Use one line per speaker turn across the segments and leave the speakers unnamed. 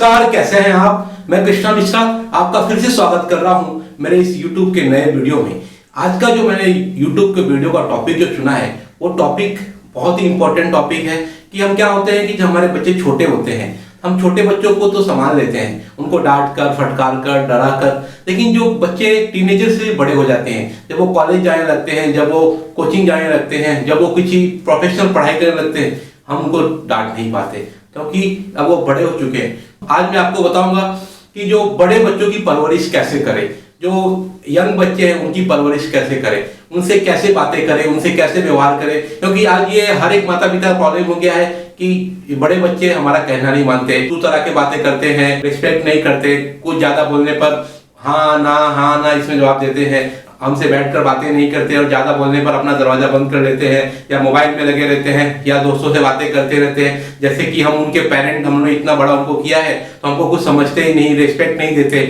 नमस्कार, कैसे हैं आप। मैं कृष्णा मिश्रा आपका फिर से स्वागत कर रहा हूं मेरे इस YouTube के नए वीडियो में। आज का जो मैंने YouTube के वीडियो का टॉपिक जो चुना है वो टॉपिक बहुत ही इंपॉर्टेंट टॉपिक है कि हम क्या होते हैं कि जब हमारे बच्चे छोटे होते हैं हम छोटे बच्चों को तो संभाल लेते हैं, उनको डांट कर, फटकार कर, डरा कर, लेकिन जो बच्चे टीनेजर से बड़े हो जाते हैं, जब वो कॉलेज जाने लगते हैं, जब वो कोचिंग जाने लगते हैं, जब वो किसी प्रोफेशनल पढ़ाई करने लगते हैं, हम उनको डांट नहीं पाते क्योंकि अब वो बड़े हो चुके हैं। आज मैं आपको बताऊंगा कि जो बड़े बच्चों की परवरिश कैसे करें, जो यंग बच्चे हैं उनकी परवरिश कैसे करें, उनसे कैसे बातें करें, उनसे कैसे व्यवहार करें। क्योंकि आज ये हर एक माता पिता प्रॉब्लम हो गया है कि बड़े बच्चे हमारा कहना नहीं मानते, दो तरह के बातें करते हैं, रिस्पेक्ट नहीं करते, कुछ ज्यादा बोलने पर हाँ ना इसमें जवाब देते हैं, हमसे बैठकर बातें नहीं करते और ज्यादा बोलने पर अपना दरवाजा बंद कर लेते हैं या मोबाइल में लगे रहते हैं या दोस्तों से बातें करते रहते हैं जैसे कि हम उनके पेरेंट, हमने इतना बड़ा उनको किया है तो हमको कुछ समझते ही नहीं, रिस्पेक्ट नहीं देते।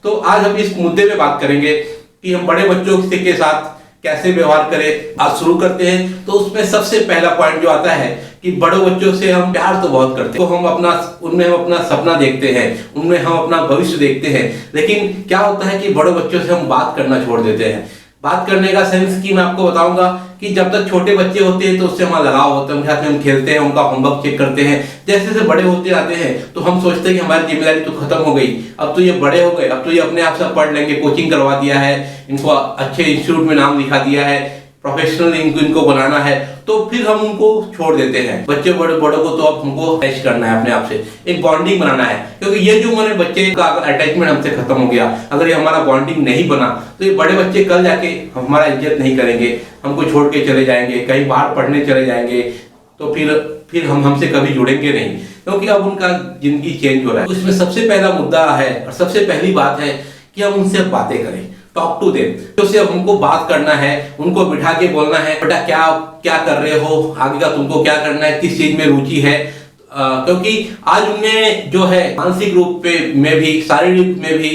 तो आज हम इस मुद्दे पे बात करेंगे कि हम बड़े बच्चों के साथ कैसे व्यवहार करें। आज शुरू करते हैं तो उसमें सबसे पहला पॉइंट जो आता है कि बड़े बच्चों से हम प्यार तो बहुत करते हैं, तो उनमें हम अपना सपना देखते हैं, उनमें हम अपना भविष्य देखते हैं, लेकिन क्या होता है कि बड़े बच्चों से हम बात करना छोड़ देते हैं। बात करने का सेंस की मैं आपको बताऊंगा कि जब तक छोटे बच्चे होते हैं तो उससे हमारा लगाव होता है, उनके साथ में हम खेलते हैं, उनका होमवर्क चेक करते हैं। जैसे जैसे बड़े होते आते हैं तो हम सोचते हैं कि हमारी जिम्मेदारी तो खत्म हो गई, अब तो ये बड़े हो गए, अब तो ये अपने आप से पढ़ लेंगे, कोचिंग करवा दिया है, इनको अच्छे इंस्टीट्यूट में नाम लिखा दिया है, प्रोफेशनल इनको बनाना है, तो फिर हम उनको छोड़ देते हैं। बच्चे बड़ों को तो अब हमको अटैच करना है, अपने आप से एक बॉन्डिंग बनाना है, क्योंकि ये जो हमारे बच्चे का अगर अटैचमेंट हमसे खत्म हो गया, अगर ये हमारा बॉन्डिंग नहीं बना तो ये बड़े बच्चे कल जाके हमारा इज्जत नहीं करेंगे, हमको छोड़ के चले जाएंगे, कहीं बाहर पढ़ने चले जाएंगे, तो फिर हम हमसे कभी जुड़ेंगे नहीं, क्योंकि अब उनका जिंदगी चेंज हो रहा है। तो इसमें सबसे पहला मुद्दा है और सबसे पहली बात है कि हम उनसे बातें करें, टॉक टू देम। तो उससे हमको बात करना है, उनको बिठा के बोलना है, बेटा क्या कर रहे हो, आगे का तुमको क्या करना है, किस चीज में रुचि है। क्योंकि आज उनमें जो है मानसिक रूप में भी, शारीरिक में भी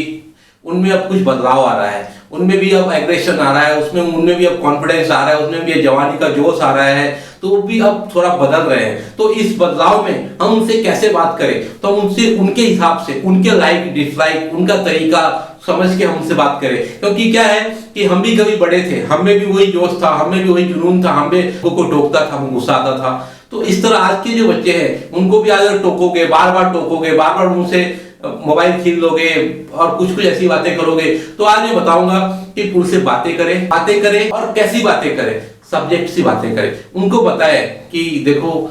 उनमें अब कुछ बदलाव आ रहा है, उनमें भी अब एग्रेशन आ रहा है, उनमें भी अब कॉन्फिडेंस आ रहा है, उसमें भी जवानी का जोश आ रहा है, तो वो भी अब थोड़ा बदल रहे हैं। तो इस बदलाव में हम उनसे कैसे बात करें, तो हम उनसे उनके हिसाब से, उनके लाइक डिसलाइक, उनका तरीका समझ के हम उनसे बात करें। क्योंकि क्या है कि हम भी कभी बड़े थे, हमें भी वही जोश था, हमें भी वही जुनून था, हमें को टोकता था, हमको गुस्सा आता था। तो इस तरह आज के जो बच्चे हैं उनको भी अगर टोकोगे, बार बार टोकोगे, बार बार उनसे मोबाइल छीन लोगे और कुछ ऐसी बातें करोगे, तो आज मैं बताऊंगा कि उनसे बातें करें और कैसी बातें करें, सब्जेक्ट सी बातें करें। उनको बताएं कि देखो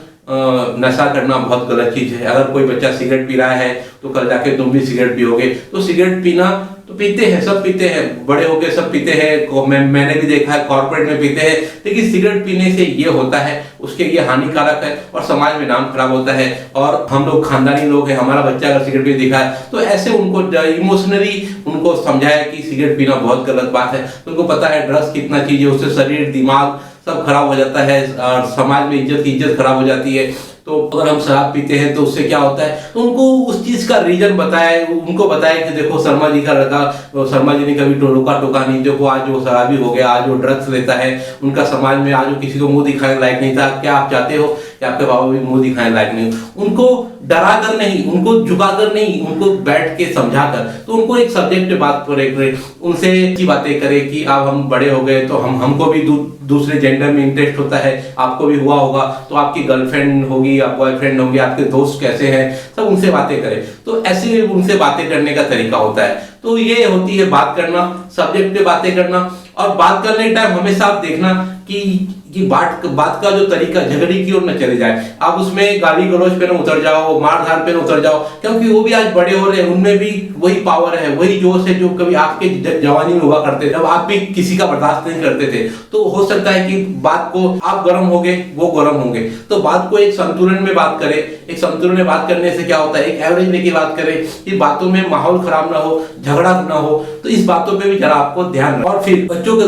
नशा करना बहुत गलत चीज है, अगर कोई बच्चा सिगरेट पी रहा है तो कल जाके तुम भी सिगरेट पियोगे। तो सिगरेट पीना तो पीते हैं, सब पीते हैं, बड़े होके सब पीते हैं, मैंने भी देखा है कॉर्पोरेट में पीते हैं, लेकिन सिगरेट पीने से ये होता है, उसके ये हानिकारक है और समाज में नाम खराब होता है। और हम लोग खानदानी लोग हैं, हमारा बच्चा अगर सिगरेट पी दिखा है तो ऐसे उनको इमोशनली उनको समझाया कि सिगरेट पीना बहुत गलत बात है। उनको पता है ड्रग्स कितना चीज है, उससे शरीर दिमाग सब खराब हो जाता है और समाज में इज्जत खराब हो जाती है। तो अगर हम शराब पीते हैं तो उससे क्या होता है, तो उनको उस चीज का रीजन बताए, उनको बताए कि देखो शर्मा जी का लड़का, शर्मा जी ने कभी टोका नहीं, देखो आज वो शराबी हो गया, आज वो ड्रग्स लेता है, उनका समाज में आज वो किसी को मुंह दिखाने लायक नहीं था। क्या आप चाहते हो कि आपके बाबा भी मुंह दिखाने लायक नहीं हो? उनको डरा कर नहीं, उनको झुका कर नहीं, उनको बैठ के समझा कर, तो उनको एक सब्जेक्ट पे बात करें, उनसे अच्छी बातें करें कि अब हम बड़े हो गए तो हमको भी दूसरे जेंडर में इंटरेस्ट होता है, आपको भी हुआ होगा, तो आपकी गर्लफ्रेंड होगी, आप बॉयफ्रेंड होंगे, आपके दोस्त कैसे हैं, सब उनसे बातें करें। तो ऐसे उनसे बातें करने का तरीका होता है। तो ये होती है बात करना, सब्जेक्ट पे बातें करना। और बात करने के टाइम हमेशा आप देखना कि बात का जो तरीका झगड़े की ओर न चले जाए, आप उसमें गाली गलौज पे न उतर जाओ, मार धार पे न उतर जाओ, क्योंकि वो भी आज बड़े हो रहे हैं, उनमें भी वही पावर है, वही जोश है जो कभी आपके जवानी में हुआ करते थे, जब आप भी किसी का बर्दाश्त नहीं करते थे। तो हो सकता है कि बात को आप गर्म होंगे, वो गर्म होंगे, तो बात को एक संतुलन में बात करें। एक संतुलन में बात करने से क्या होता है, एक एवरेज लेके बात करें कि बातों में माहौल खराब ना हो, झगड़ा ना हो। तो इस बातों पे भी जरा आपको ध्यान रखें। और फिर बच्चों के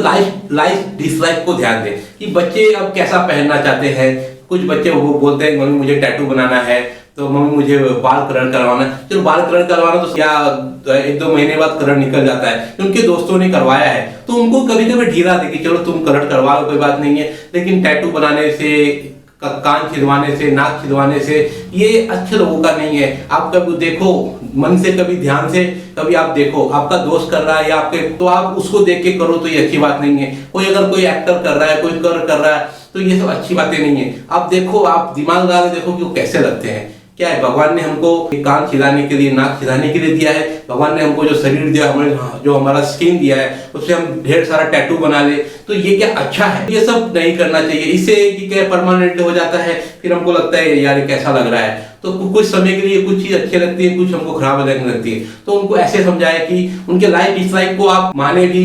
लाइक डिसलाइक को ध्यान दें कि बच्चे अब कैसा पहनना चाहते हैं। कुछ बच्चे वो बोलते हैं मम्मी मुझे टैटू बनाना है, तो मम्मी मुझे बाल कलर करवाना है। चलो बाल कलर करवाना तो क्या 1-2 महीने बाद कलर निकल जाता है, उनके दोस्तों ने करवाया है तो उनको कभी कभी ढीला दे कि चलो तुम कलर करवा लो, कोई बात नहीं है। लेकिन टैटू बनाने से कान छिदवाने से, नाक छिदवाने से, ये अच्छे लोगों का नहीं है। आप कभी देखो मन से, कभी ध्यान से, कभी आप देखो आपका दोस्त कर रहा है या आपके, तो आप उसको देख के करो तो ये अच्छी बात नहीं है। अगर कोई एक्टर कर रहा है, कोई कर रहा है, तो ये सब अच्छी बातें नहीं है। आप देखो, आप दिमाग लगा के देखो कि वो कैसे लगते हैं। क्या है, भगवान ने हमको कान छिदाने के लिए, नाक छिदाने के लिए दिया है। भगवान ने हमको जो शरीर दिया, जो हमारा स्किन दिया है, उससे हम ढेर सारा टैटू बना ले, तो ये क्या अच्छा है? ये सब नहीं करना चाहिए। इससे कि क्या परमानेंट हो जाता है, फिर हमको लगता है यार ये कैसा लग रहा है। तो कुछ समय के लिए कुछ चीज अच्छी लगती है, कुछ हमको खराब लगने लगती है। तो उनको ऐसे समझाया कि उनके लाइक डिसलाइक को आप माने भी,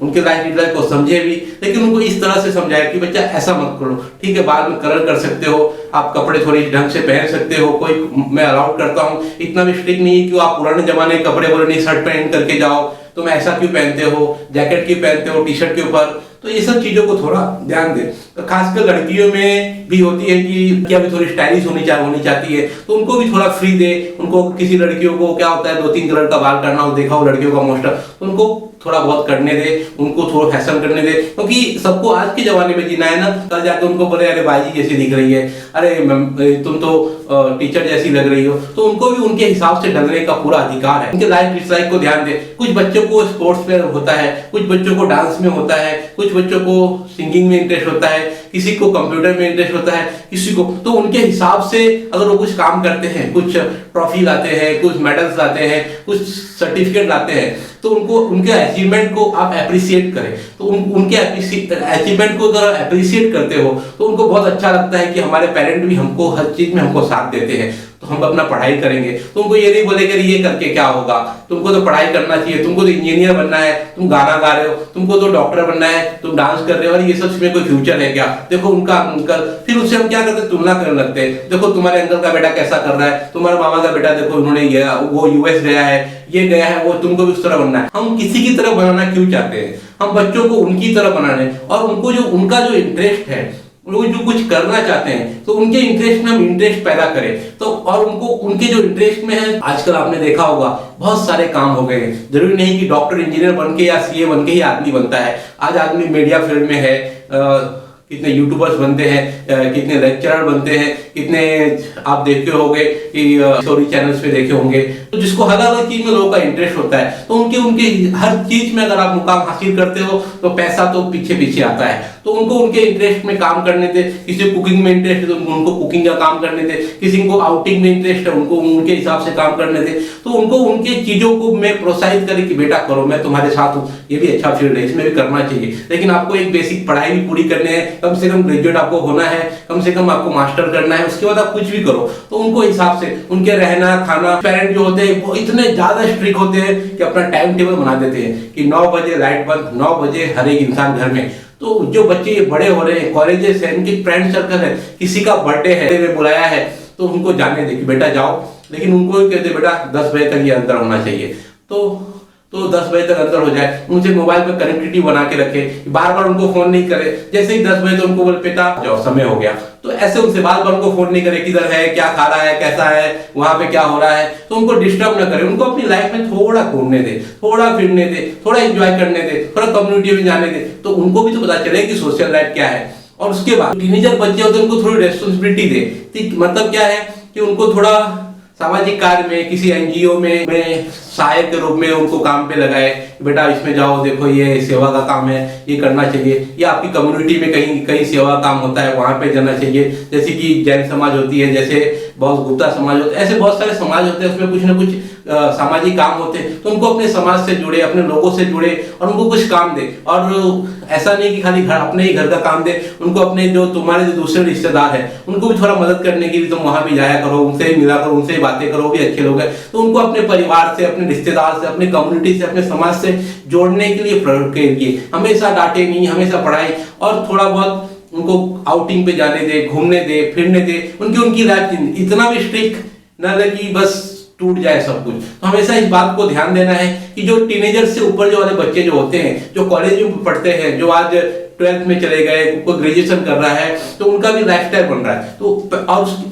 उनके लाइक डिसलाइक को समझे भी, लेकिन उनको इस तरह से समझाया कि बच्चा ऐसा मत करो, ठीक है, बाद में कलर कर सकते हो, आप कपड़े थोड़ी ढंग से पहन सकते हो, कोई मैं अलाउड करता हूँ, इतना भी स्ट्रिक्ट नहीं है कि आप पुराने जमाने के कपड़े बोले नहीं शर्ट पहन करके जाओ, तुम ऐसा क्यों पहनते हो, जैकेट क्यों पहनते हो टी शर्ट के ऊपर। तो ये सब चीजों को थोड़ा ध्यान दें। तो खासकर लड़कियों में भी होती है कि अभी थोड़ी स्टाइलिश होनी चाहती है, तो उनको भी थोड़ा फ्री दे। उनको किसी लड़कियों को क्या होता है 2-3 कलर का बाल करना हो, देखा हो लड़कियों का मोस्ट, तो उनको थोड़ा बहुत करने दे, उनको थोड़ा फैशन करने दे, क्योंकि सबको आज के जमाने में जीना है ना। कल जाके उनको बोले अरे बाजी जैसी दिख रही है, अरे तुम तो टीचर जैसी लग रही हो, तो उनको भी उनके हिसाब से ढलने का पूरा अधिकार है। उनके लाइक डिसलाइक को ध्यान दे। कुछ बच्चों को स्पोर्ट्स में होता है, कुछ बच्चों को डांस में होता है, कुछ बच्चों को सिंगिंग में इंटरेस्ट होता है, किसी को कंप्यूटर में इंटरेस्ट होता है, किसी को, तो उनके हिसाब से अगर वो कुछ काम करते हैं, कुछ ट्रॉफी लाते हैं, कुछ मेडल्स लाते हैं, कुछ सर्टिफिकेट लाते हैं, तो उनको उनके अचीवमेंट को आप अप्रिशिएट करें। तो उनके अचीवमेंट को अगर अप्रिशिएट करते हो तो उनको बहुत अच्छा लगता है कि हमारे पेरेंट भी हमको हर चीज में हमको साथ देते हैं, तो हम अपना पढ़ाई करेंगे। तो उनको ये नहीं बोलेगा ये करके क्या होगा, तुमको तो पढ़ाई करना चाहिए, तुमको तो इंजीनियर बनना है, तुम गाना गा रहे हो, तुमको तो डॉक्टर बनना है, तुम डांस कर रहे हो, और ये सब में कोई फ्यूचर है क्या? देखो उनका अंकल, फिर उससे हम क्या करते हैं, तुलना करने लगते हैं। देखो तुम्हारे अंकल का बेटा कैसा कर रहा है, तुम्हारे मामा का बेटा देखो उन्होंने वो यूएस गया है, ये गया है, वो तुमको भी उस तरह बनना है। हम किसी की तरह बनाना क्यों चाहते हैं? हम बच्चों को उनकी तरह बनाने, और उनको जो उनका जो इंटरेस्ट है, वो जो कुछ करना चाहते हैं, तो उनके इंटरेस्ट में हम इंटरेस्ट पैदा करें। तो और उनको उनके जो इंटरेस्ट में है, आजकल आपने देखा होगा बहुत सारे काम हो गए हैं। जरूरी नहीं कि डॉक्टर इंजीनियर बन के या सीए बन के ही आदमी बनता है। आज आदमी मीडिया फील्ड में है, कितने यूट्यूबर्स बनते हैं, कितने लेक्चरर बनते हैं, कितने आप देखे होंगे कि स्टोरी चैनल्स पे देखे होंगे। तो जिसको अलग अलग चीज में लोगों का इंटरेस्ट होता है, तो उनके हर चीज में अगर आप मुकाम हासिल करते हो तो पैसा तो पीछे पीछे आता है। तो उनको उनके इंटरेस्ट में काम करने दे। किसी कुकिंग में इंटरेस्ट है तो उनको कुकिंग का काम करने दे, किसी को आउटिंग में इंटरेस्ट है उनको उनके हिसाब से काम करने दे। तो उनको उनके चीजों को मैं प्रोत्साहित करें कि बेटा करो, मैं तुम्हारे साथ हूँ, ये भी अच्छा फील्ड है, इसमें भी करना चाहिए। लेकिन आपको एक बेसिक पढ़ाई भी पूरी करनी है, कम से कम ग्रेजुएट आपको होना है, कम से कम आपको मास्टर करना है, उसके बाद आप कुछ भी करो। तो उनको हिसाब से उनके रहना खाना, पेरेंट जो होते हैं वो इतने ज्यादा स्ट्रिक्ट होते हैं कि अपना टाइम टेबल बना देते हैं कि 9 बजे लाइट बंद, 9 बजे हर एक इंसान घर में। तो जो बच्चे ये बड़े हो रहे हैं, कॉलेजेस है, इनकी फ्रेंड सर्कल है, किसी का बर्थडे है, बुलाया है, तो उनको जाने दे कि बेटा जाओ, लेकिन उनको ही कहते बेटा 10 बजे तक ये अंदर होना चाहिए। तो 10 बजे तक अंदर हो जाए, उनसे मोबाइल पे कनेक्टिविटी बना के रखे, बार बार उनको फोन नहीं करे। जैसे ही 10 बजे तो उनको बोले बेटा जाओ समय हो गया, तो ऐसे उनसे बार बार उनको फोन नहीं करे, किधर है, क्या खा रहा है, कैसा है, वहां पे क्या हो रहा है। तो उनको डिस्टर्ब न करे, उनको अपनी लाइफ में थोड़ा घूमने दे, थोड़ा फिरने दे, थोड़ा एंजॉय करने दे, थोड़ा कम्युनिटी में जाने दे, तो उनको भी तो पता चले कि सोशल लाइफ क्या है। और उसके बाद टीनेजर बच्चे होते हैं उनको थोड़ी रेस्पॉन्सिबिलिटी दे। मतलब क्या है कि उनको थोड़ा सामाजिक कार्य में, किसी एनजीओ में सहायक के रूप में उनको काम पे लगाए, बेटा इसमें जाओ, देखो ये सेवा का काम है, ये करना चाहिए। या आपकी कम्युनिटी में कहीं सेवा काम होता है, वहां पे जाना चाहिए। जैसे कि जैन समाज होती है, जैसे बहुत गुप्ता समाज होता है, ऐसे बहुत सारे समाज होते हैं, उसमें कुछ ना कुछ सामाजिक काम होते हैं। तो उनको अपने समाज से जुड़े, अपने लोगों से जुड़े, और उनको कुछ काम दे। और ऐसा नहीं कि खाली अपने ही घर का काम दे, उनको अपने जो तुम्हारे जो दूसरे रिश्तेदार है उनको भी थोड़ा मदद करने के लिए तुम वहां भी जाया करो, उनसे ही मिला करो, उनसे ही बातें करो, भी अच्छे लोग हैं। तो उनको अपने परिवार से, अपने रिश्तेदार से, अपने कम्युनिटी से, अपने समाज से जोड़ने के लिए प्रयोग कीजिए। हमेशा डांटे नहीं, हमेशा पढ़ाई, और थोड़ा बहुत उनको आउटिंग पे जाने दे, घूमने दे, फिरने दे। उनकी लाइफ इतना भी स्ट्रिक्ट न लगे बस टूट जाए सब कुछ। तो हमेशा इस बात को ध्यान देना है कि जो टीनेजर से ऊपर जो वाले बच्चे जो होते हैं, जो कॉलेज में पढ़ते हैं, जो आज 12th में चले गए, कोई ग्रेजुएशन कर रहा है, तो उनका भी लाइफस्टाइल बन रहा है। तो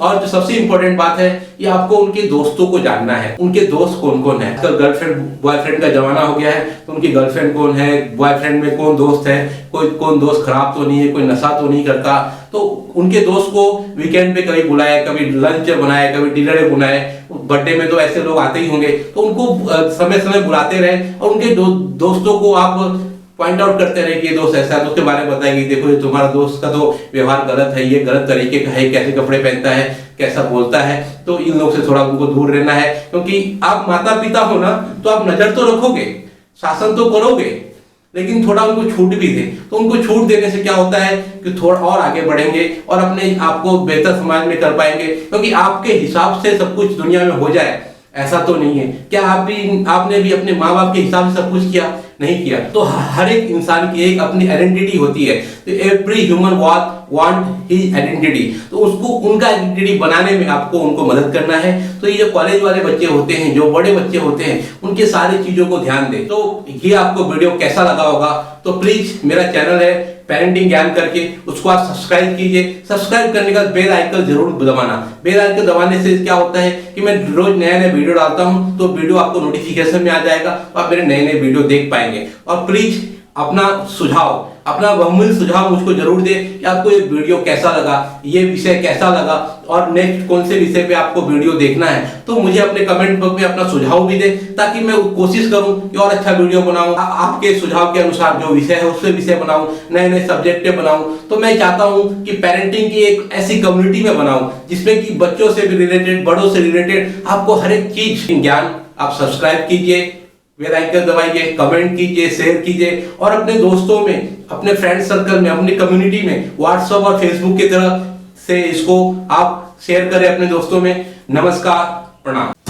और जो सबसे इंपॉर्टेंट बात है, ये आपको उनके दोस्तों को जानना है, उनके दोस्त कौन कौन है। आजकल गर्लफ्रेंड बॉयफ्रेंड का जमाना हो गया है, तो उनकी गर्लफ्रेंड कौन है, बॉयफ्रेंड में कौन दोस्त है, कोई कौन दोस्त खराब तो नहीं है, कोई नशा तो नहीं करता। तो उनके दोस्त को वीकेंड पे कभी बुलाए, कभी लंच बनाए, कभी डिनर बनाए, बर्थडे में तो ऐसे लोग आते ही होंगे, तो उनको समय समय बुलाते रहे और उनके दोस्तों को आप पॉइंट आउट करते रहे कि ये दोस्त ऐसा है, तो उसके बारे में बताएंगे, देखो ये तुम्हारा दोस्त का तो व्यवहार गलत है, ये गलत तरीके का है, कैसे कपड़े पहनता है, कैसा बोलता है, तो इन लोग से थोड़ा उनको दूर रहना है। क्योंकि आप माता पिता हो ना, तो आप नजर तो रखोगे, शासन तो करोगे, लेकिन थोड़ा उनको छूट भी दे। तो उनको छूट देने से क्या होता है कि थोड़ा और आगे बढ़ेंगे और अपने आप को बेहतर समाज में कर पाएंगे। क्योंकि आपके हिसाब से सब कुछ दुनिया में हो जाए ऐसा तो नहीं है। क्या आपने भी अपने माँ बाप के हिसाब से सब कुछ किया? नहीं किया। तो हर एक इंसान की एक अपनी आइडेंटिटी होती है। तो every human want his identity. तो उसको उनका आइडेंटिटी बनाने में आपको उनको मदद करना है। तो ये जो कॉलेज वाले बच्चे होते हैं, जो बड़े बच्चे होते हैं, उनके सारी चीजों को ध्यान दें। तो ये आपको वीडियो कैसा लगा होगा, तो प्लीज मेरा चैनल है पेरेंटिंग ज्ञान करके, उसको आप सब्सक्राइब कीजिए। सब्सक्राइब करने का बेल आइकन जरूर दबाना। बेल आइकन दबाने से क्या होता है कि मैं रोज नया नया वीडियो डालता हूं, तो वीडियो आपको नोटिफिकेशन में आ जाएगा, आप मेरे नए नए वीडियो देख पाएंगे। और प्लीज अपना सुझाव, अपना बहुमूल्य सुझाव मुझको जरूर दे कि आपको ये वीडियो कैसा लगा, ये विषय कैसा लगा और नेक्स्ट कौन से विषय पे आपको वीडियो देखना है। तो मुझे अपने कमेंट बॉक्स में अपना सुझाव भी दे, ताकि मैं कोशिश करूं कि और अच्छा वीडियो बनाऊं, आपके सुझाव के अनुसार जो विषय है उससे विषय बनाऊं, नए नए सब्जेक्ट बनाऊं। तो मैं चाहता हूं कि पेरेंटिंग की एक ऐसी कम्युनिटी में बनाऊं जिसमें कि बच्चों से भी रिलेटेड, बड़ों से रिलेटेड आपको हर एक चीज ज्ञान। आप सब्सक्राइब कीजिए, बेल आइकन दबाइए, कमेंट कीजिए, शेयर कीजिए और अपने दोस्तों में, अपने फ्रेंड सर्कल में, अपनी कम्युनिटी में, व्हाट्सएप और फेसबुक की तरह से इसको आप शेयर करें अपने दोस्तों में। नमस्कार, प्रणाम।